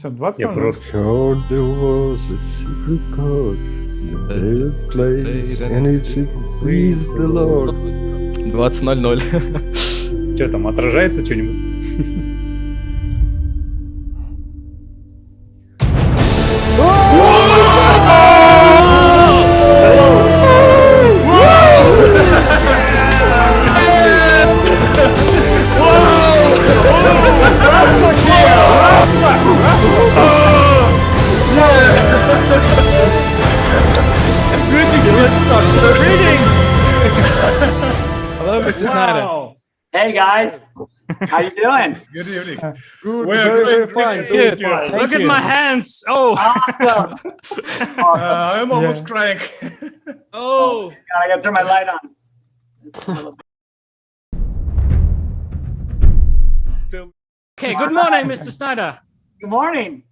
Все, 20 Я просто... Code, there was a secret code that David plays and it please the Lord. 20:00. Что там, отражается что-нибудь? Hello, Mr. Snyder. Hey guys, how you doing? Good evening. Good, We're very good. fine. Thank you. Look at my hands. Oh, Awesome. I'm almost crying. oh. God, I gotta turn my light on. Okay, good morning, Mr. Snyder. Good morning.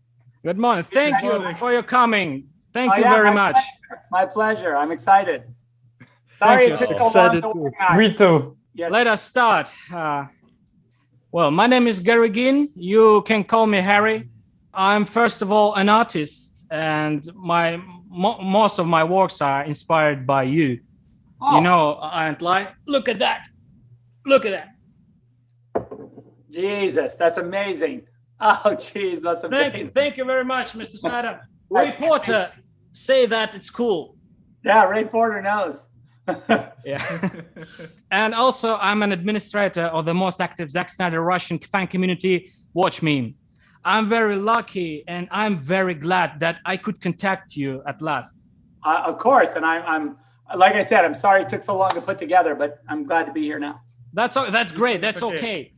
Good morning. Thank you morning. for your coming. Thank Oh, you yeah, very my much. pleasure. My pleasure. I'm excited. Sorry Thank it you. took so long Excited to too. organize. Me too. Yes. Let us start. Well, my name is Gary Ginn. You can call me Harry. I'm first of all an artist, and most of my works are inspired by you. Oh, You know, and like, look at that. Look at that. Jesus, that's amazing. Oh, geez, that's amazing. Thank you very much, Mr. Snyder. That's Reporter say that it's cool. Yeah, Ray Porter knows. Yeah. And also, I'm an administrator of the most active Zack Snyder Russian fan community, Watch Meme. I'm very lucky and I'm very glad that I could contact you at last. Of course, and I'm like I said, I'm sorry it took so long to put together, but I'm glad to be here now. That's great. That's okay. okay.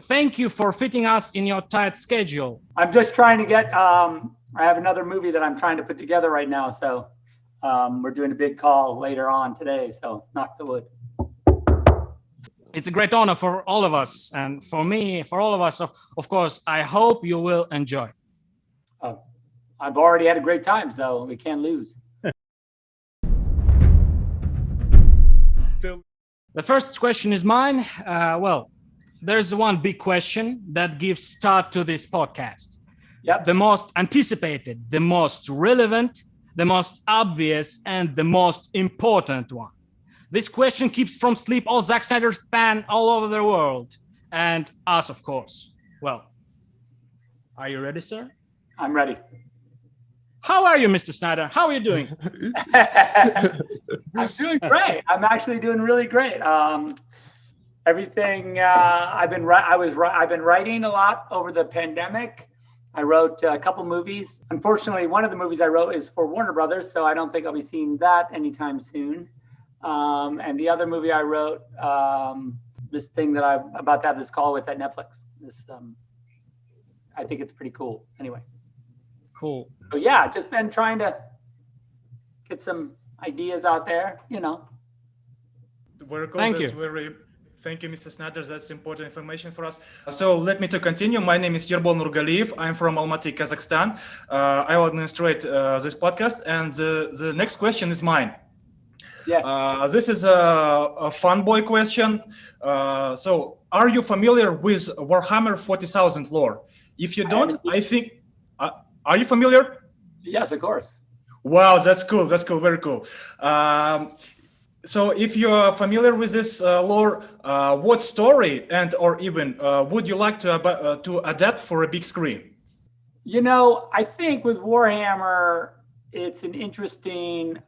Thank you for fitting us in your tight schedule. I'm just trying to get. I have another movie that I'm trying to put together right now, so we're doing a big call later on today. So knock the wood. It's a great honor for all of us, and for me, for all of us. Of course, I hope you will enjoy. I've already had a great time, so we can't lose. The first question is mine. Well, there's one big question that gives start to this podcast. Yep. The most anticipated, the most relevant, the most obvious, and the most important one. This question keeps from sleep all Zack Snyder fans all over the world, and us, of course. Well, are you ready, sir? I'm ready. How are you, Mr. Snyder? How are you doing? I'm doing great. I'm actually doing really great. Everything I've been writing a lot over the pandemic. I wrote a couple movies. Unfortunately, one of the movies I wrote is for Warner Brothers, so I don't think I'll be seeing that anytime soon. And the other movie I wrote, this thing that I'm about to have this call with at Netflix. I think it's pretty cool. Anyway. Cool. So yeah, just been trying to get some ideas out there, you know. Thank you. Thank you, Mr. Snyder. That's important information for us. So let me to continue. My name is Yerbol Nurgaliyev. I'm from Almaty, Kazakhstan. I will administrate this podcast. And the next question is mine. Yes. This is a fanboy question. So are you familiar with Warhammer 40,000 lore? If you don't, I think... are you familiar? Yes, of course. Wow, that's cool. That's cool. Very cool. So if you're familiar with this lore, what story and or even would you like to adapt for a big screen? You know, I think with Warhammer, it's an interesting,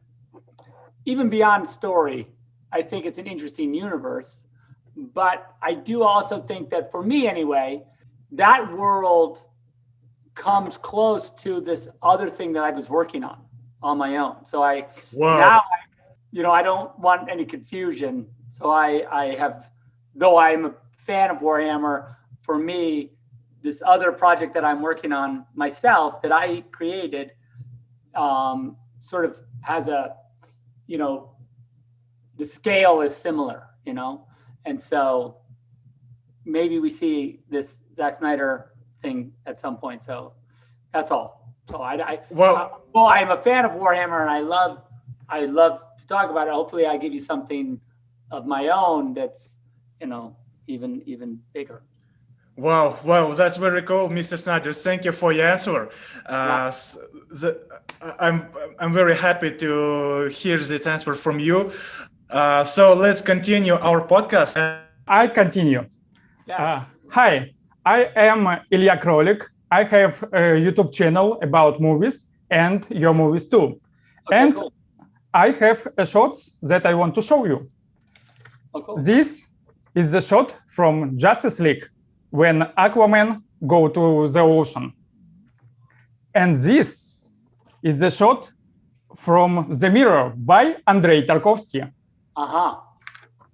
even beyond story, I think it's an interesting universe. But I do also think that for me anyway, that world comes close to this other thing that I was working on my own. So now, I don't want any confusion. So I have, though I'm a fan of Warhammer, for me, this other project that I'm working on myself that I created sort of has a, the scale is similar, and so maybe we see this Zack Snyder thing at some point. So that's all. So I'm a fan of Warhammer, and I love to talk about it. Hopefully I give you something of my own that's, even bigger. Wow, that's very cool, Mr. Snyder. Thank you for your answer. I'm very happy to hear this answer from you. So let's continue our podcast. I continue. Yes. Hi, I am Ilya Krolik. I have a YouTube channel about movies and your movies too. Okay, and cool. I have a shots that I want to show you. Oh, cool. This is the shot from Justice League when Aquaman go to the ocean. And this is the shot from The Mirror by Andrei Tarkovsky. Uh-huh.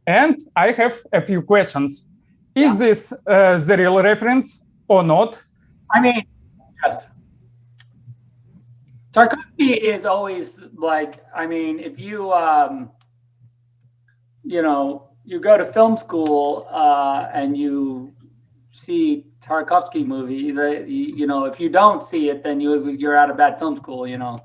And I have a few questions. Is this the real reference or not? I mean, yes. Tarkovsky is always like, I mean, if you, you go to film school and you see Tarkovsky movie, if you don't see it, then you're out of bad film school, and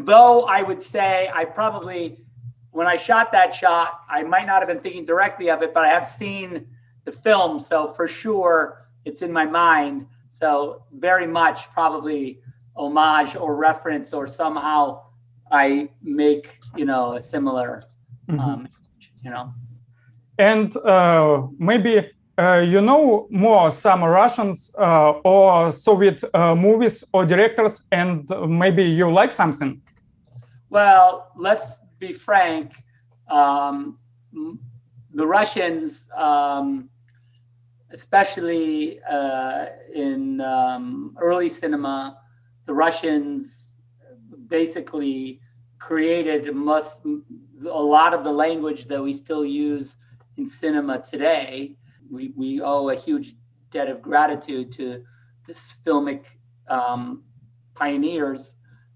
though I would say I probably, when I shot that shot, I might not have been thinking directly of it, but I have seen the film. So for sure it's in my mind. So very much probably homage or reference, or somehow I make, a similar, And maybe more some Russians or Soviet movies or directors, and maybe you like something. Well, let's be frank. The Russians, especially in early cinema, the Russians basically created a lot of the language that we still use in cinema today. We owe a huge debt of gratitude to this filmic pioneers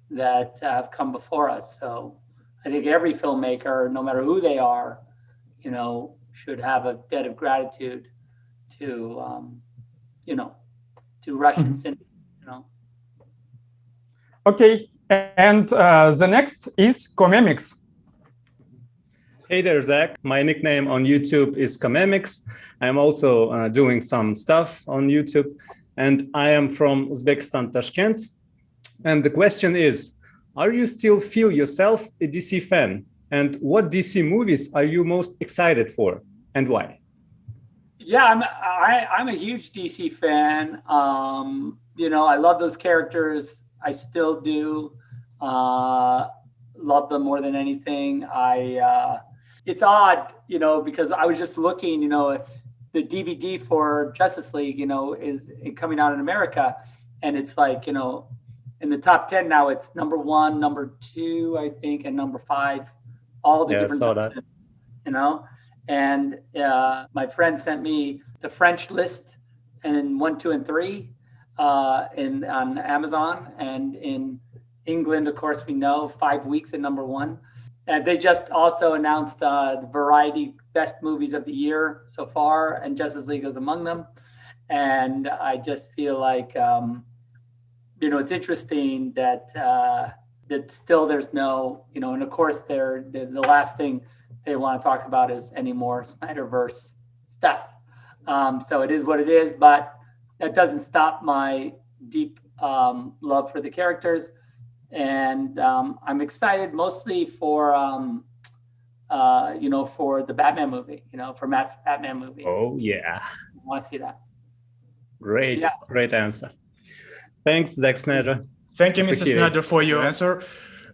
that have come before us. So I think every filmmaker, no matter who they are, should have a debt of gratitude to Russian cinema. Okay, and the next is Comemix. Hey there, Zach. My nickname on YouTube is Comemix. I'm also doing some stuff on YouTube, and I am from Uzbekistan, Tashkent. And the question is, are you still feel yourself a DC fan? And what DC movies are you most excited for, and why? Yeah, I'm a huge DC fan. I love those characters. I still do. Love them more than anything. It's odd, because I was just looking, the DVD for Justice League, is coming out in America, and it's like, in the top 10 now, it's number 1, number 2, I think, and number 5. All the different, I saw that. And my friend sent me the French list and 1, 2, and 3 on Amazon, and in England, of course, we know 5 weeks at number 1. And they just also announced the Variety Best Movies of the Year so far, and Justice League is among them. And I just feel like, it's interesting that that still there's no, and of course, the last thing they want to talk about is any more Snyderverse stuff. So it is what it is, but that doesn't stop my deep love for the characters. And I'm excited mostly for for the Batman movie, for Matt's Batman movie. Oh yeah, I want to see that. Great answer. Thanks, Zack Snyder. Thank you, Mr. Snyder, for your answer.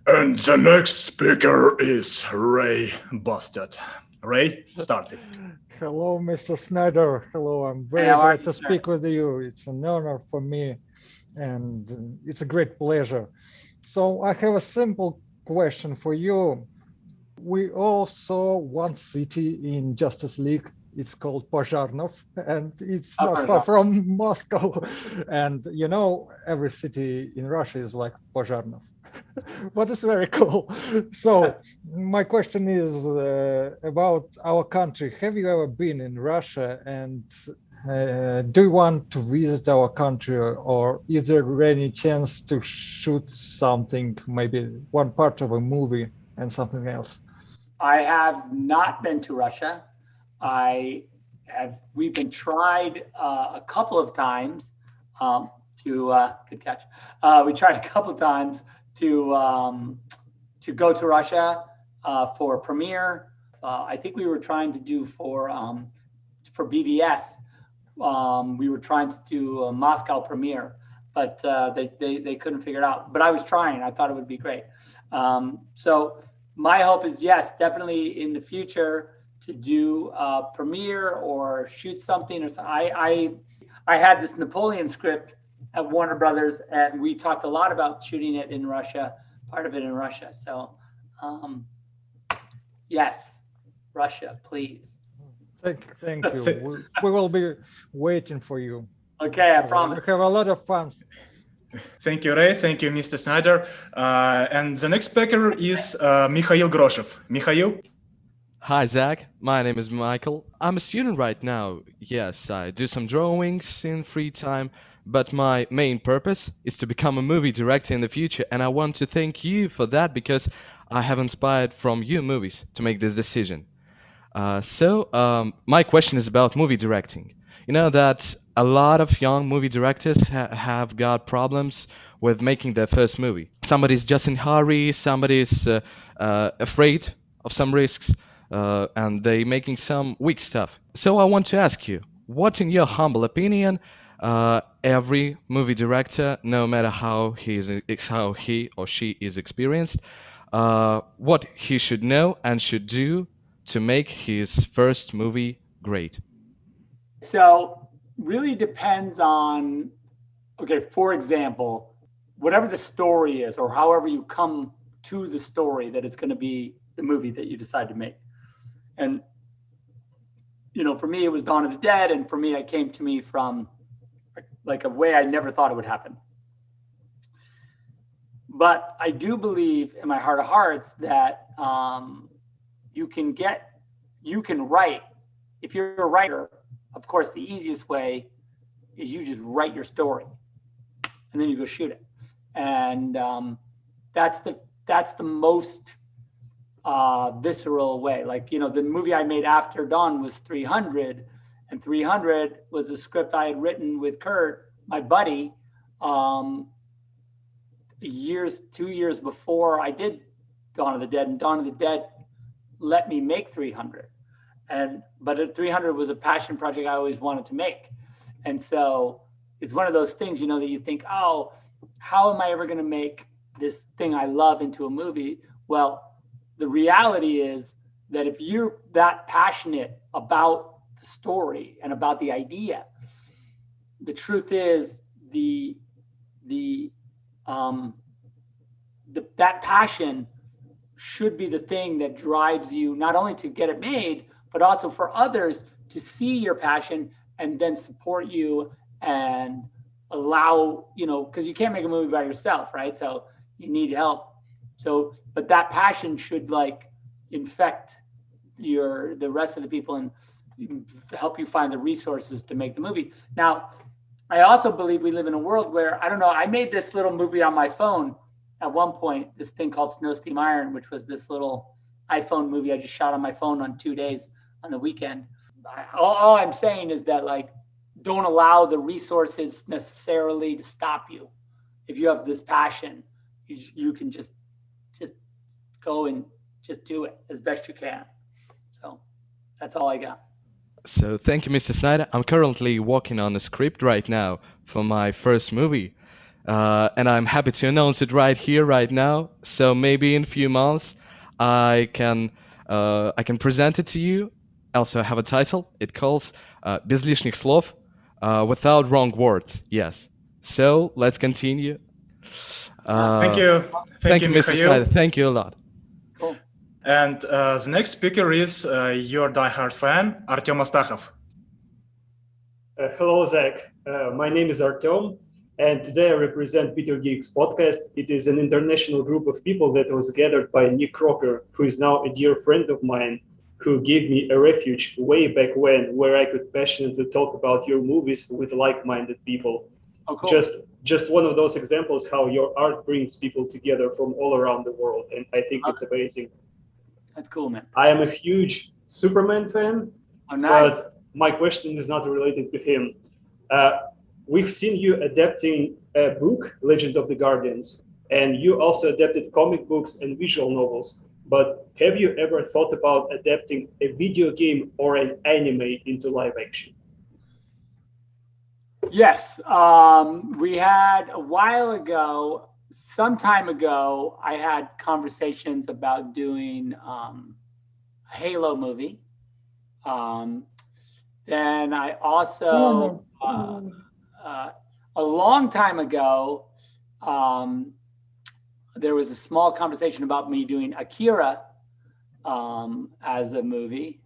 And the next speaker is Ray Busted. Ray, start it. Hello, Mr. Snyder. Hello, I'm very glad to speak with you. It's an honor for me, and it's a great pleasure. So I have a simple question for you. We all saw one city in Justice League. It's called Pozharnov, and it's not far from Moscow. And every city in Russia is like Pozharnov. But it's very cool. So my question is about our country. Have you ever been in Russia, and do you want to visit our country, or is there any chance to shoot something, maybe one part of a movie and something else? I have not been to Russia. We've been tried a couple of times good catch. We tried a couple of times to go to Russia for premiere. I think we were trying to do for BVS. We were trying to do a Moscow premiere, but they couldn't figure it out. But I was trying. I thought it would be great. So my hope is, yes, definitely in the future to do a premiere or shoot something. Or I had this Napoleon script at Warner Brothers, and we talked a lot about shooting it in Russia, part of it in Russia. So yes, Russia, please. Thank you. We will be waiting for you. Okay, I promise. We have a lot of fun. Thank you, Ray. Thank you, Mr. Snyder. And the next speaker is Mikhail Groshev. Mikhail? Hi, Zach. My name is Michael. I'm a student right now. Yes, I do some drawings in free time, but my main purpose is to become a movie director in the future, and I want to thank you for that because I have inspired from your movies to make this decision. My question is about movie directing. You know that a lot of young movie directors have got problems with making their first movie. Somebody's just in a hurry, somebody's afraid of some risks, and they making some weak stuff. So I want to ask you, what in your humble opinion, every movie director, no matter how he or she is experienced, what he should know and should do to make his first movie great? So really depends on, okay, for example, whatever the story is, or however you come to the story that it's going to be the movie that you decide to make. And, you know, for me, it was Dawn of the Dead. And for me, it came to me from like a way I never thought it would happen. But I do believe in my heart of hearts that you can write. If you're a writer, of course, the easiest way is you just write your story and then you go shoot it. And that's the most visceral way. Like, you know, the movie I made after Dawn was 300, and 300 was a script I had written with Kurt, my buddy, 2 years before I did Dawn of the Dead, and Dawn of the Dead let me make 300. But 300 was a passion project I always wanted to make. And so it's one of those things, you know, that you think, oh, how am I ever going to make this thing I love into a movie? Well, the reality is that if you're that passionate about the story and about the idea, the truth is that passion should be the thing that drives you not only to get it made, but also for others to see your passion and then support you and allow, you know, because you can't make a movie by yourself, right? So you need help. So, but that passion should like infect the rest of the people and help you find the resources to make the movie. Now, I also believe we live in a world where, I don't know, I made this little movie on my phone at one point, this thing called Snow Steam Iron, which was this little iPhone movie I just shot on my phone on 2 days on the weekend. All I'm saying is that, like, don't allow the resources necessarily to stop you. If you have this passion, you can just go and just do it as best you can. So that's all I got. So thank you, Mr. Snyder. I'm currently working on a script right now for my first movie. And I'm happy to announce it right here, right now. So maybe in a few months, I can present it to you. Also, I have a title. It calls "Без лишних слов," without wrong words. Yes. So let's continue. Thank you, Mr. Snyder. Thank you a lot. Cool. And the next speaker is your diehard fan, Artem Astachov. Hello, Zach. My name is Artem. And today I represent Peter Geek's podcast. It is an international group of people that was gathered by Nick Crocker, who is now a dear friend of mine, who gave me a refuge way back when, where I could passionately talk about your movies with like-minded people. Oh, cool. Just one of those examples how your art brings people together from all around the world. And I think it's amazing. That's cool, man. I am a huge Superman fan. Oh, nice. But my question is not related to him. We've seen you adapting a book, Legend of the Guardians, and you also adapted comic books and visual novels. But have you ever thought about adapting a video game or an anime into live action? Yes, we had a while ago, some time ago, I had conversations about doing a Halo movie. Then I also, a long time ago, there was a small conversation about me doing Akira as a movie.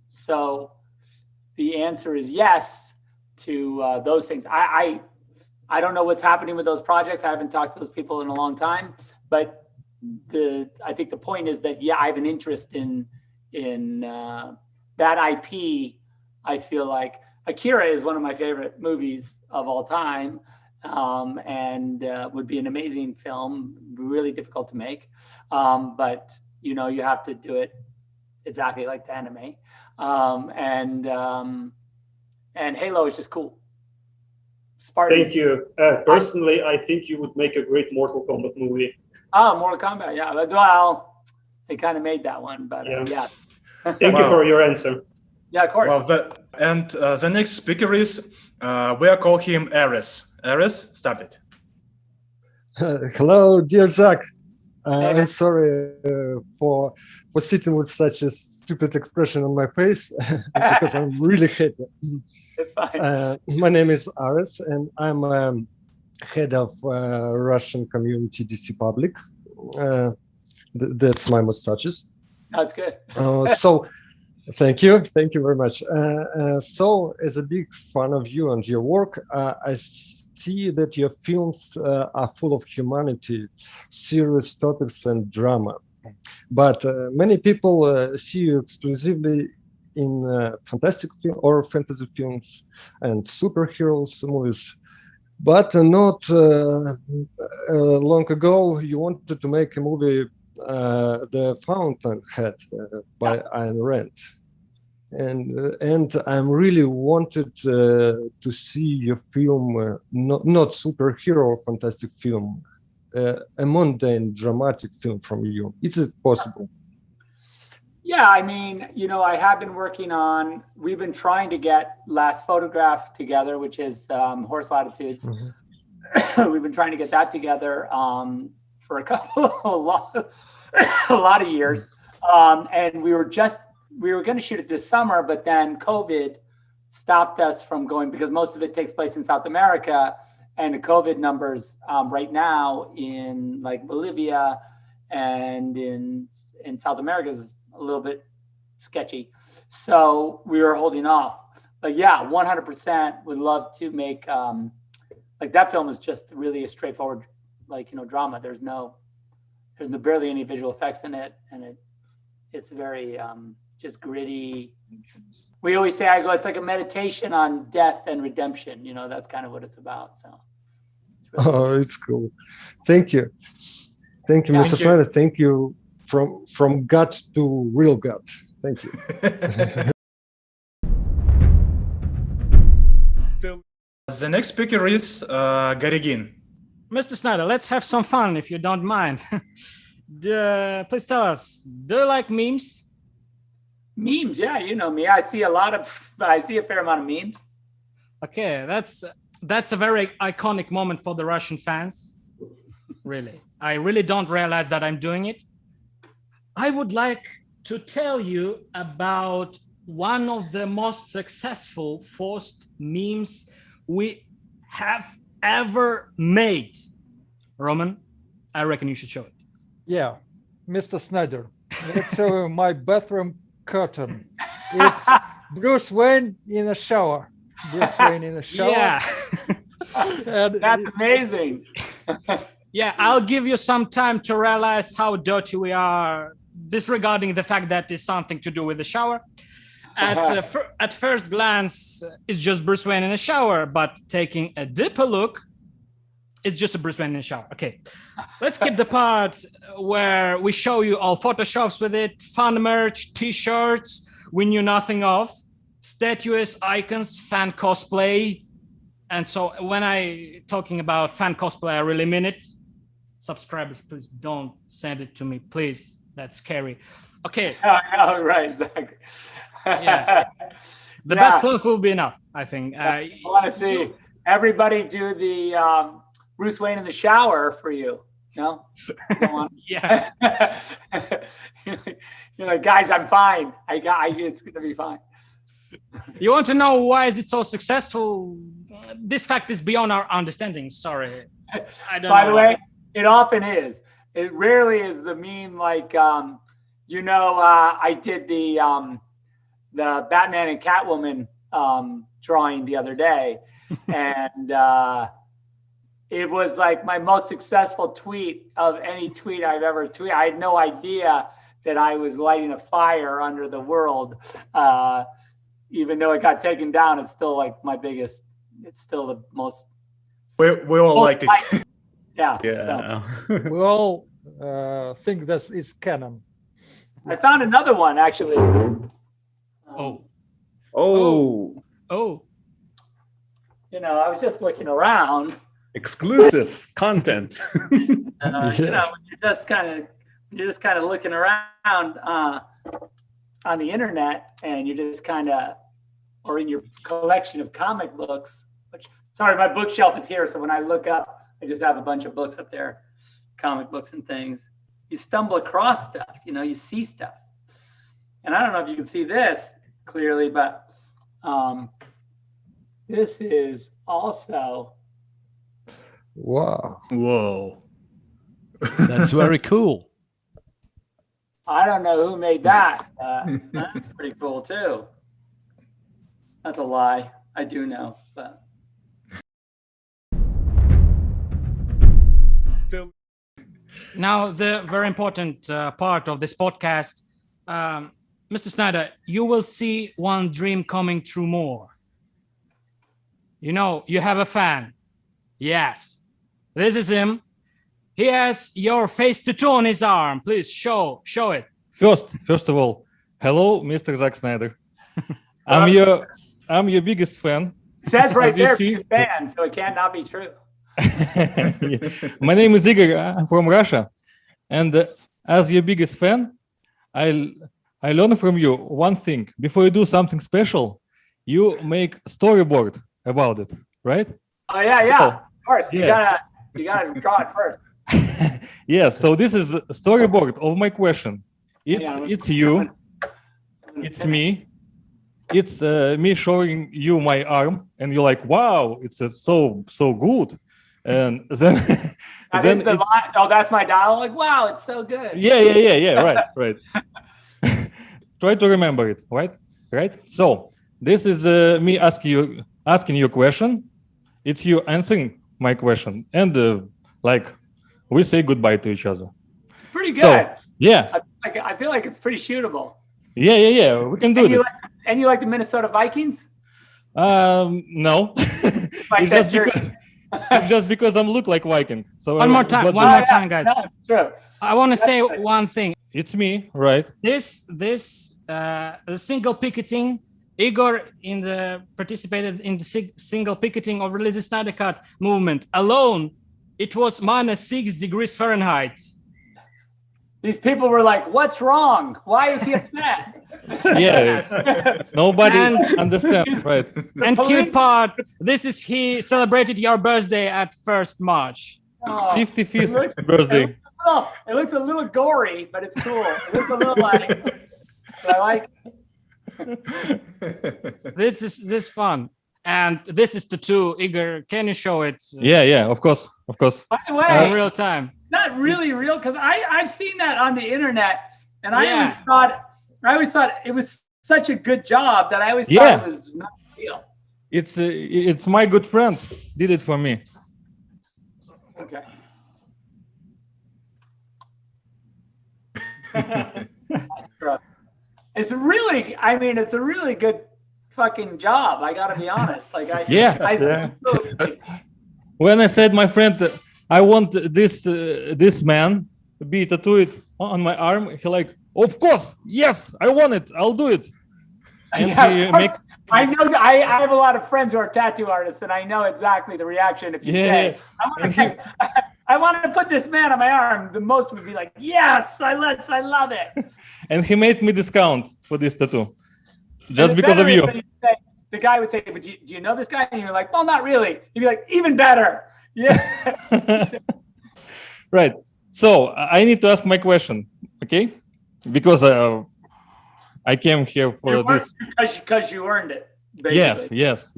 So the answer is yes to those things. I don't know what's happening with those projects. I haven't talked to those people in a long time, but I think the point is that, yeah, I have an interest in that IP. I feel like Akira is one of my favorite movies of all time, and would be an amazing film, really difficult to make. But, you know, you have to do it exactly like the anime. And Halo is just cool. Spartans. Thank you. Personally, I think you would make a great Mortal Kombat movie. Oh, Mortal Kombat, yeah. Well, they kind of made that one, but yeah. Thank you for your answer. Yeah, of course. Well, the next speaker is, we'll call him Ares. Ares, start it. Hello, dear Zach. I'm sorry for sitting with such a stupid expression on my face because I'm really happy. It's fine. My name is Ares, and I'm head of Russian community DC Public. That's my mustaches. That's good. So, thank you very much. So, as a big fan of you and your work, I see that your films are full of humanity, serious topics, and drama. But many people see you exclusively in fantastic film or fantasy films and superheroes movies. But not long ago, you wanted to make a movie, The Fountainhead by Ayn Rand. And I'm really wanted to see your film, not superhero or fantastic film, a mundane, dramatic film from you. Is it possible? Yeah, I mean, you know, I have been working on, we've been trying to get Last Photograph together, which is Horse Latitudes. Mm-hmm. We've been trying to get that together for a lot of years. And we were going to shoot it this summer, but then COVID stopped us from going because most of it takes place in South America, and the COVID numbers right now in like Bolivia and in South America is a little bit sketchy. So we were holding off. But yeah, 100% would love to make, like that film is just really a straightforward, like, you know, drama. There's barely any visual effects in it. And it's very just gritty. We always say, it's like a meditation on death and redemption. You know, that's kind of what it's about. So. It's really it's cool. Thank you. Thank you, Mr. Snyder. Thank you from gut to real gut. Thank you. So the next speaker is Garigin. Mr. Snyder, let's have some fun if you don't mind. Please tell us, do you like memes? Memes, yeah, you know me. I see a fair amount of memes. Okay, that's a very iconic moment for the Russian fans. Really. I really don't realize that I'm doing it. I would like to tell you about one of the most successful forced memes we have ever made. Roman, I reckon you should show it. Yeah, Mr. Snyder, let's show you my bathroom curtain. It's Bruce Wayne in a shower. Bruce Wayne in a shower. Yeah. That's amazing. Yeah, I'll give you some time to realize how dirty we are, disregarding the fact that it's something to do with the shower. At first glance, it's just Bruce Wayne in a shower, but taking a deeper look, it's just a Bruce Wayne in a shower. Okay, let's keep the part where we show you all Photoshops with it, fun merch, t-shirts. we knew nothing of. Statues, icons, fan cosplay. And so when I talking about fan cosplay, I really mean it. Subscribers, please don't send it to me, please. That's scary. Okay. Oh, right, exactly. Yeah. The best clothes will be enough, I think. I want to see everybody do the Bruce Wayne in the shower for you. No? Yeah. You're like, guys, I'm fine. It's going to be fine. You want to know why is it so successful? This fact is beyond our understanding. Sorry. I don't By know. the way, it often is. It rarely is the meme like, I did the Batman and Catwoman drawing the other day. And it was like my most successful tweet of any tweet I've ever tweeted. I had no idea that I was lighting a fire under the world. Even though it got taken down, it's still like it's still the most. We all liked it. Yeah. Yeah. So. We all think that it's Canon. I found another one actually. Oh. I was just looking around. Exclusive content. When you're just kind of looking around on the internet, and you're just kind of, or in your collection of comic books. Sorry, my bookshelf is here, so when I look up, I just have a bunch of books up there, comic books and things. You stumble across stuff, you see stuff, and I don't know if you can see this clearly, but this is also. Wow. Whoa. That's very cool. I don't know who made that. That's pretty cool too. That's a lie. I do know, but. Now, the very important part of this podcast, Mr. Snyder, you will see one dream coming true more. You have a fan. Yes, this is him. He has your face tattoo on his arm. Please show it. First of all, hello, Mr. Zack Snyder. I'm your biggest fan. It says right there, see. biggest fan, so it cannot be true. My name is Igor. I'm from Russia, and as your biggest fan, I learned from you one thing. Before you do something special, you make storyboard about it, right? Oh yeah. Oh, of course, you gotta draw it first. Yes. So this is a storyboard of my question. It's you. It's me. It's me showing you my arm, and you're like, "Wow, it's so good." And then, that's my dialogue. Wow, it's so good. Yeah. Right. Try to remember it. Right. So this is me asking you a question. It's you answering my question, and we say goodbye to each other. It's pretty good. So, yeah. I feel like it's pretty shootable. Yeah. We can do it. And you like the Minnesota Vikings? No. It's just because I look like Viking. So One more time, guys. No, true. I want to say one thing. It's me, right? This single picketing, Igor participated in the single picketing of Release the Snyder Cut movement alone. It was -6 degrees Fahrenheit. These people were like, "What's wrong? Why is he upset?" Yeah, nobody understands, right? And cute part, he celebrated your birthday at 1st March. 55th birthday. It looks a little gory, but it's cool. It looks a little I like. This is fun. And this is tattoo. Igor, can you show it? Yeah, of course. By the way, in real time. Not really real, because I've seen that on the internet, and I always thought it was such a good job that I always thought it was not real. It's my good friend did it for me. Okay. It's a really good fucking job. I gotta be honest. When I said my friend, I want this man be tattooed on my arm, he like, of course, yes, I want it. I'll do it. And Yeah, he of course. make I know that I have a lot of friends who are tattoo artists, and I know exactly the reaction if you say, I want to put this man on my arm. The most would be like, yes, I love it. and he made me discount for this tattoo, And just the because of better is you. when you say- the guy would say, but do you know this guy? And you're like, well, not really. He'd be like, even better. Yeah. Right. So I need to ask my question, okay? Because I came here for this. Because you earned it. Basically. Yes.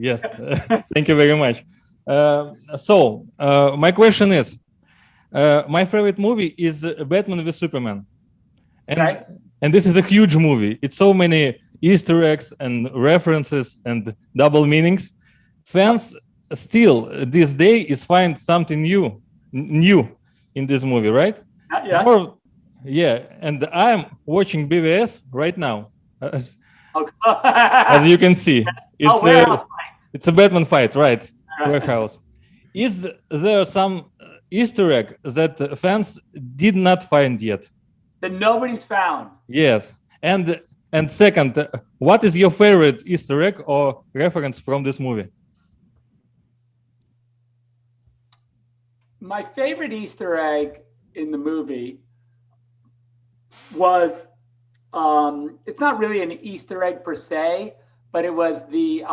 Thank you very much. So my question is, my favorite movie is Batman v Superman, and this is a huge movie. It's so many Easter eggs and references and double meanings. Fans still this day is find something new in this movie, right? Yes. Yeah, and I'm watching BVS right now. As As you can see, it's a Batman fight, right? Warehouse. Is there some Easter egg that fans did not find yet? That nobody's found. Yes. And second, what is your favorite Easter egg or reference from this movie? My favorite Easter egg in the movie was it's not really an Easter egg per se, but it was the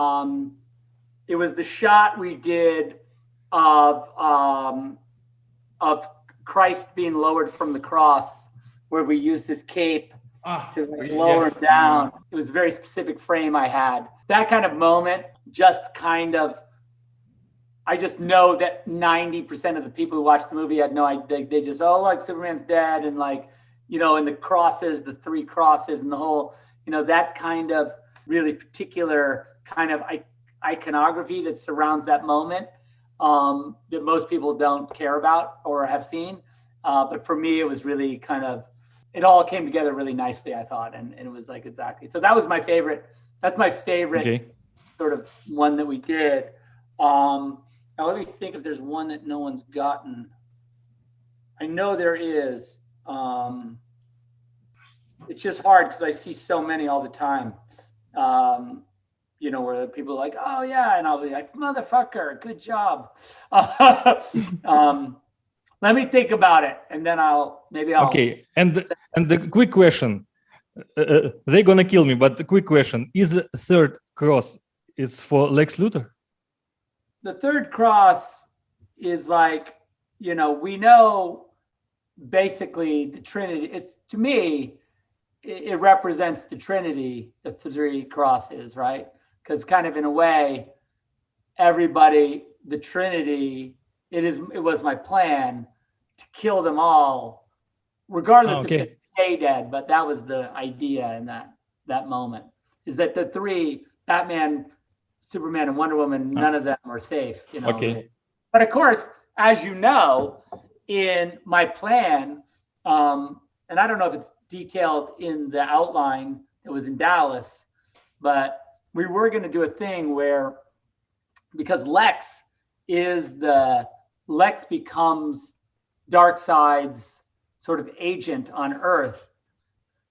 shot we did of Christ being lowered from the cross, where we used his cape to lower him down. It was a very specific frame I had. That kind of moment just kind of, I just know that 90% of the people who watched the movie had no idea. They just, look, Superman's dead. And and the crosses, the 3 crosses and the whole, that kind of really particular kind of iconography that surrounds that moment that most people don't care about or have seen. But for me, it was really kind of, it all came together really nicely, I thought. And it was like, exactly. So that was my favorite. That's my favorite sort of one that we did. Now let me think if there's one that no one's gotten. I know there is. It's just hard because I see so many all the time. Where people are like, oh yeah, and I'll be like, motherfucker, good job. Let me think about it, and then I'll. Okay, and the quick question, they're gonna kill me, but the quick question: is the 3rd cross is for Lex Luthor? The 3rd cross is like, we know basically the Trinity. It's, to me, it represents the Trinity, the 3 crosses, right? Because kind of in a way, everybody, the Trinity, it was my plan to kill them all, regardless if they stay dead. But that was the idea in that moment, is that the 3, Batman, Superman, and Wonder Woman, none of them are safe. But of course, as you know, in my plan, and I don't know if it's detailed in the outline that was in Dallas, but we were going to do a thing where, because Lex becomes Darkseid's sort of agent on Earth,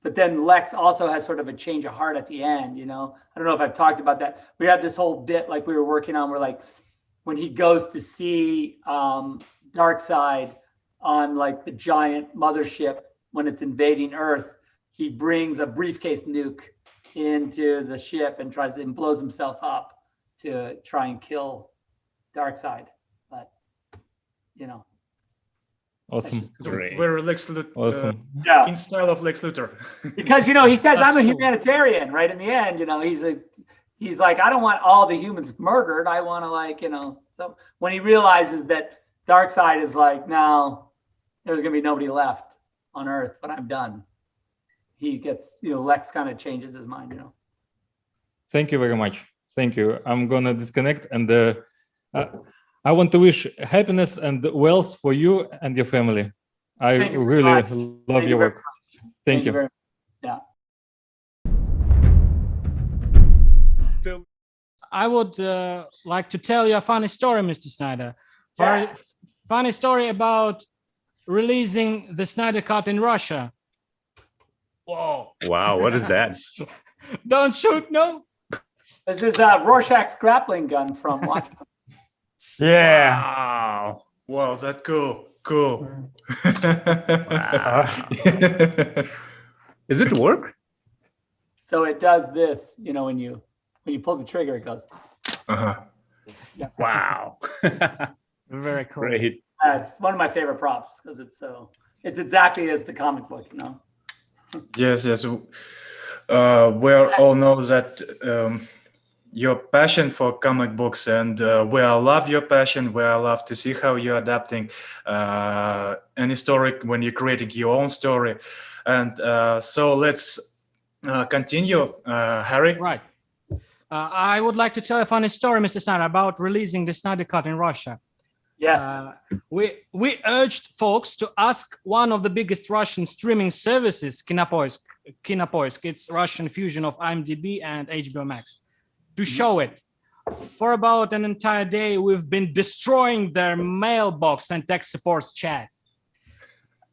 but then Lex also has sort of a change of heart at the end. I don't know if I've talked about that. We had this whole bit like we were working on where, like, when he goes to see Darkseid on like the giant mothership when it's invading Earth, he brings a briefcase nuke into the ship and blows himself up to try and kill Darkseid. But awesome. Where Lex Luthor, awesome. in style of Lex Luthor. Because he says, I'm a humanitarian, right? In the end, he's like, I don't want all the humans murdered. I want to so when he realizes that Darkseid is like, no, there's gonna be nobody left on Earth, but I'm done. He gets, Lex kind of changes his mind, Thank you very much. Thank you. I'm gonna disconnect, and I want to wish happiness and wealth for you and your family. I really love your work. Thank you. Very much. Yeah. So I would like to tell you a funny story, Mr. Snyder. Funny story about releasing the Snyder Cut in Russia. Whoa! Wow, what is that? Don't shoot, no. This is Rorschach's grappling gun from Watchmen. Yeah. Wow. Wow, that's cool. Cool. Does it work? So it does this, you know, when you pull the trigger, it goes. Uh-huh. Yeah. Wow. Very cool. Great. It's one of my favorite props because it's exactly as the comic book, you know. Yes. We all know that your passion for comic books, and we all love your passion. We all love to see how you're adapting any story when you're creating your own story. And so let's continue, Harry. Right. I would like to tell a funny story, Mr. Snyder, about releasing the Snyder Cut in Russia. Yes. We urged folks to ask one of the biggest Russian streaming services, Kinopoisk, it's Russian fusion of IMDb and HBO Max, to show it. For about an entire day, we've been destroying their mailbox and tech supports chat.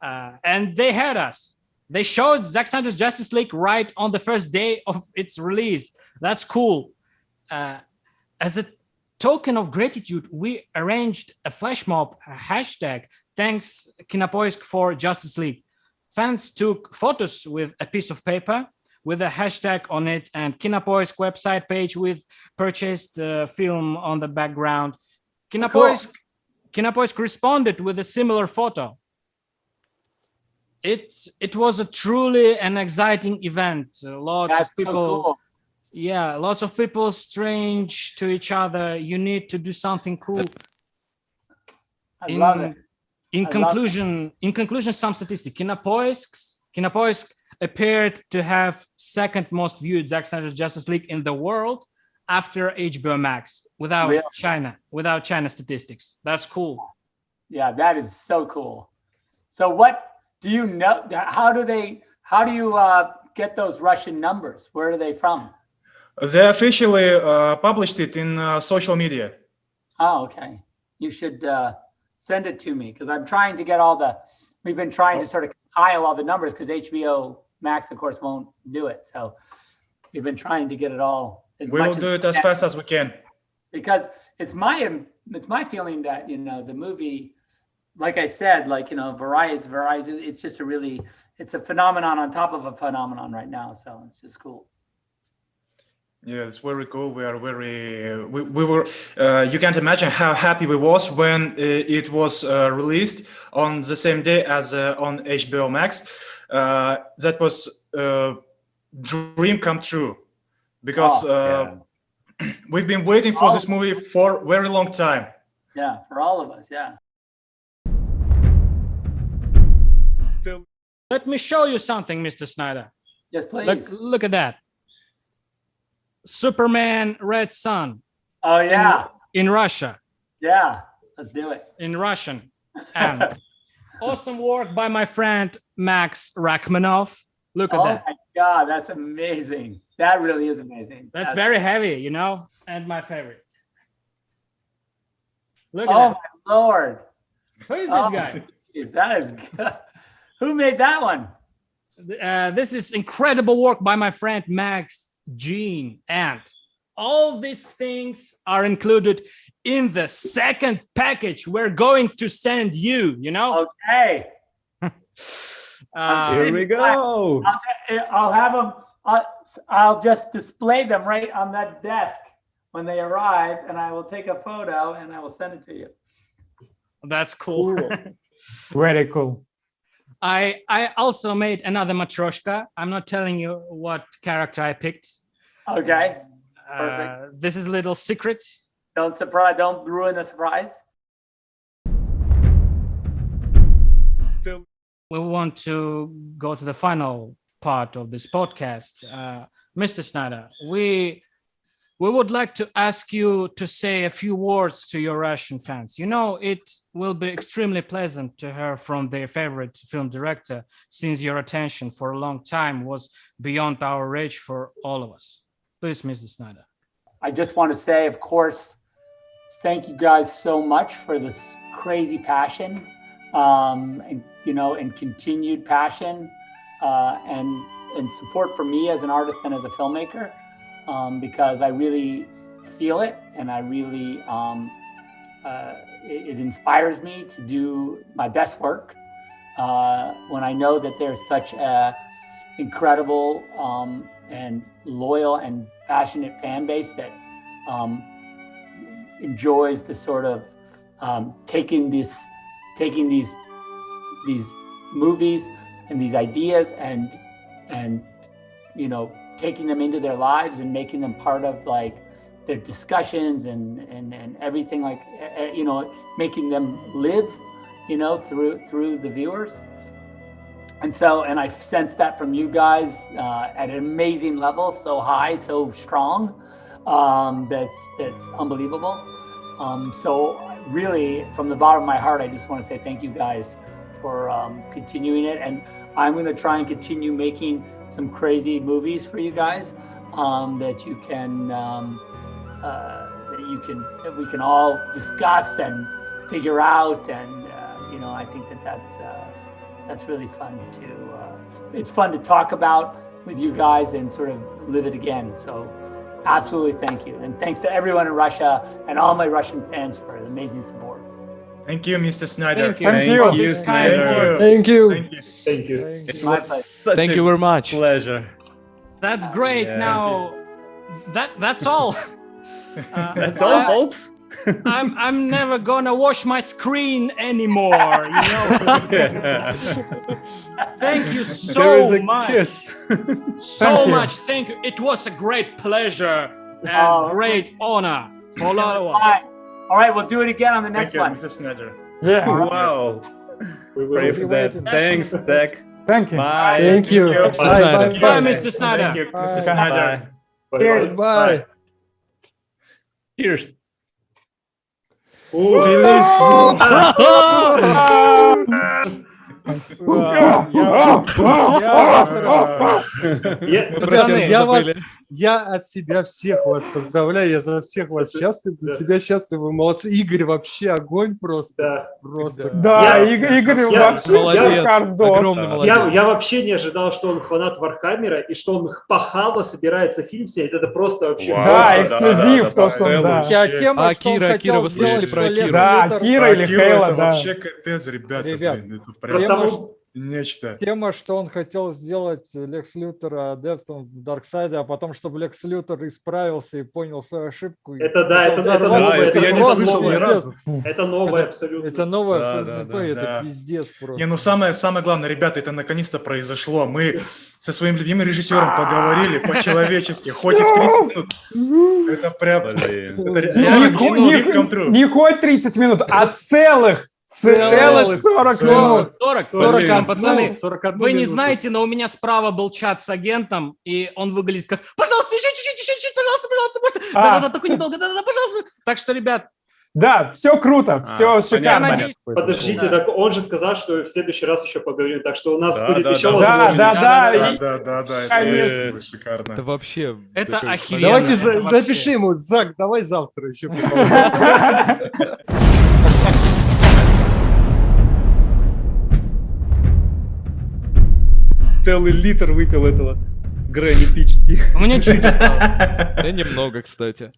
And they had us. They showed Zack Snyder's Justice League right on the first day of its release. That's cool. As a token of gratitude, we arranged a flash mob hashtag, thanks Kinopoisk for Justice League. Fans took photos with a piece of paper with a hashtag on it and Kinopoisk website page with purchased film on the background. Kinopoisk responded with a similar photo. It was a truly an exciting event. Lots of people. So cool. Yeah, lots of people strange to each other. You need to do something cool. I love it. In conclusion, some statistics. Kinopoisk appeared to have second most viewed Zack Snyder's Justice League in the world after HBO Max without China statistics. That's cool. Yeah, that is so cool. So what do you know? How do you get those Russian numbers? Where are they from? They officially published it in social media. Oh, okay. You should send it to me because I'm trying to get we've been trying to sort of compile all the numbers because HBO Max, of course, won't do it. So we've been trying to get it all. We will do it as fast as we can. Because it's my feeling that, you know, the movie, like I said, like, you know, variety, it's just it's a phenomenon on top of a phenomenon right now. So it's just cool. Yeah, it's very cool. We are we were, you can't imagine how happy we was when it was released on the same day as on HBO Max. That was dream come true because we've been waiting for this movie for a very long time. Yeah, for all of us, yeah. Let me show you something, Mr. Snyder. Yes, please. Look at that. Superman Red Sun. Oh, yeah. In Russia. Yeah, let's do it. In Russian. And awesome work by my friend Max Rachmanov. Look at that. Oh my God, that's amazing. That really is amazing. That's very heavy, you know, and my favorite. Look at that. Oh my Lord. Who is this guy? Geez, that is good. Who made that one? This is incredible work by my friend Max Jean, and all these things are included in the second package we're going to send you, you know? Okay. Here we go. I'll have them, I'll just display them right on that desk when they arrive, and I will take a photo and I will send it to you. That's cool. Very cool. I also made another Matryoshka. I'm not telling you what character I picked. Okay. Perfect. This is a little secret. Don't ruin the surprise. We want to go to the final part of this podcast. Mr. Snyder, we would like to ask you to say a few words to your Russian fans. You know, it will be extremely pleasant to hear from their favorite film director, since your attention for a long time was beyond our reach for all of us. Please, Mr. Snyder. I just want to say, of course, thank you guys so much for this crazy passion, and, you know, and continued passion. and support for me as an artist and as a filmmaker, because I really feel it, and I really it inspires me to do my best work when I know that there's such a incredible and loyal and passionate fan base that enjoys the sort of taking these movies and these ideas and you know, taking them into their lives and making them part of like their discussions and everything, like, you know, making them live, you know, through the viewers. And so, and I sense that from you guys at an amazing level, so high, so strong, that's unbelievable. So really, from the bottom of my heart, I just want to say thank you guys for continuing it. And I'm going to try and continue making some crazy movies for you guys that you can, that we can all discuss and figure out. And, you know, I think that's really fun it's fun to talk about with you guys and sort of live it again. So absolutely thank you. And thanks to everyone in Russia and all my Russian fans for the amazing support. Thank you, Mr. Snyder. Thank you, Snyder. Thank you. Thank you. Thank you. It was such Thank a you very much. pleasure. That's great. Yeah. Now, that's all. That's all, folks. I'm never gonna wash my screen anymore. You know. Thank you There is so a much. kiss. So much. Thank you. It was a great pleasure and great honor for all of us. All right, we'll do it again on the next Thank you, one. Mr. Snyder. Yeah. Wow. We will Pray be for that. waiting. Thanks, Zach. Thank you. Bye. Thank you. Bye. Bye. Bye, Bye. Mr. Snyder. Thank you, Mr. Bye. Snyder. Bye. Cheers. Bye. Cheers. Ребята, я от себя всех вас поздравляю, я за всех вас счастлив, за себя счастлив, вы молодцы. Игорь вообще огонь просто. Просто. Да, Я- Игорь я- вообще Молодец. шикардос. Огромный молодец. Я вообще не ожидал, что он фанат Вархаммера и что он пахало собирается фильм снять. Это просто вообще... Вау. Да, эксклюзив, то, что он, да. Тема, А что он Кира, хотел вы слышали сделать, про что Лекс Киру? Да, Лютер- Кира или Акира, Хейла, это да. вообще капец, ребята. Ребят, блин, это Про прям саму... нечто. Тема, что он хотел сделать Лекс Лютера адептом в Дарксайде, а потом, чтобы Лекс Лютер исправился и понял свою ошибку. Это да, это Да, новое. это я не новое, слышал ни новое. разу. Это новое абсолютно. Это новое Да, абсолютно да, такое, да. это пиздец просто. Не, ну самое главное, ребята, это наконец-то произошло. Мы со своим любимым режиссером поговорили по-человечески, хоть и в 30 минут. Это прям... Блин. Это реально dream come true. Не хоть 30 минут, а целых 40 минут. 40. Пацаны, 41 вы не минуту. знаете, но у меня справа был чат с агентом, и он выглядит как «Пожалуйста, еще чуть-чуть, пожалуйста, можете?» Да-да-да, только недолго, да-да-да, пожалуйста. Так что, ребят, Да, все круто, все я шикарно. надеюсь... Подождите, так он же сказал, что в следующий раз еще поговорим, так что у нас Да, будет да, еще да. возможность. Да, Да, это Конечно. было шикарно. Это вообще... Это такой- охеренно. Давайте Это вообще- напиши ему, Зак, давай завтра еще поговорим. Целый литр выпил этого Грэнни Пич Ти. У меня чуть осталось. Да немного, кстати.